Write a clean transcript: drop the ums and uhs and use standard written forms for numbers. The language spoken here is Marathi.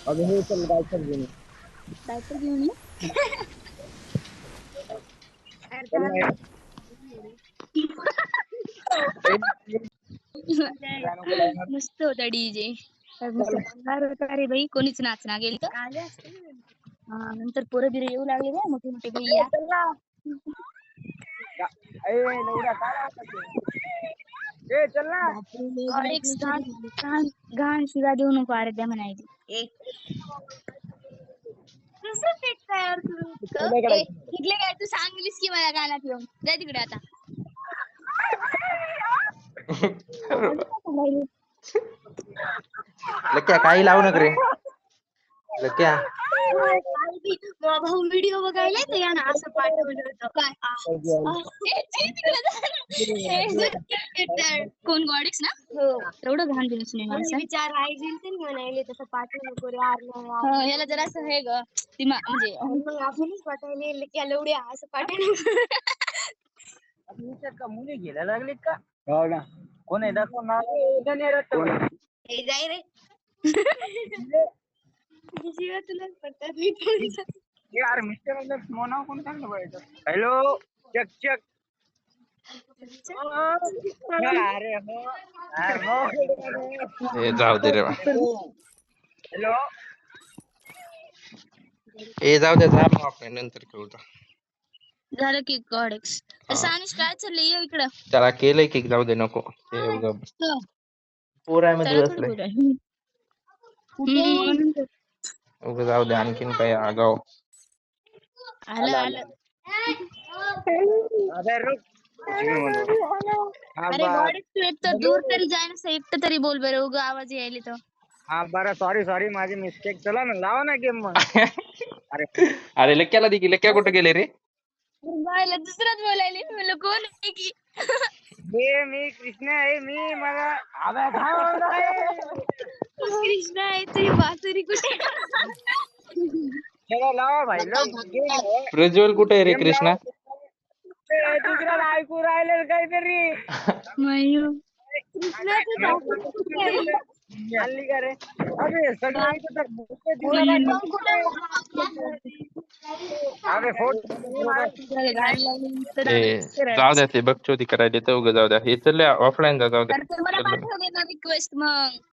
अगं हे चल डायपर घेऊन ये. डायपर घेऊन ये. मस्त होता डीजे. अरे बाई कोणीच नाचना गेल तर नंतर पोरं बिरं येऊ लागले ना मोठे मोठे भैया. चल ना. घाण शिवा देऊ नको आराध्या म्हणायची. कसं फेक तयार करू इथले काय तू सांगलीस की मला गाण्यात येऊन जाय तिकडे आता. लक्या काही लावू नका रे लक्या. भाऊ व्हिडिओ बघायला तर या ना असं पाठवलं होतं काय कोण गॉडेक्स ना हो एवढं घाण दिवस नाही माणसं विचार राहायचे ते म्हणाले तसं पाठवू नको रे ह्याला जरा असं हे ग ती म्हणजे मग आपणच पाठवले की एवढ्या असं पाठवलं का मुली घ्यायला लागले का हो ना कोण आहे दाखव ना जाय रे शिवाय तुला पडतात मी यार मिस्टर मोना कोण चांगलं पाहिजे हॅलो चेक चेक अरे हो हे जाऊ दे रे बा. हॅलो हे जाऊ दे जा मग आपण नंतर खेळू जा. झालं की गॉडेक्स सानिश काय चाललंय ये इकडं त्याला केलंय की जाऊ दे नको ते उगा पोरामध्ये बसलंय उगा जाऊ दे आणखीन काही आगाव. आलं आलं अरे रुक अरे गॉडेक्स तू एक तर दूर तरी जाय ना एकटं तरी बोल बरं उगा आवाज यायला तर हा बरं सॉरी माझी मिस्टेक चला ना लावा ना गेम मग अरे अरे लक्याला दे की लक्या कुठे गेले रे. बायला दुसरंच बोलायले मी म्हणलं कोण आहे की मी कृष्ण आहे मी मला कृष्णा आहे तुझी बासुरी कुठे चला लावा भाई प्रज्वल कुठे आहे रे कृष्णा. दुसऱ्याला ऐकू राहिले काहीतरी मयूर कृष्णा हल्ली का रे अरे सगळं जाऊ द्या ते बघ चोरी करायला तर उगा जाऊ द्या हे चल ऑफलाईन जाऊ द्या. मला पाठव दे ना रिक्वेस्ट मग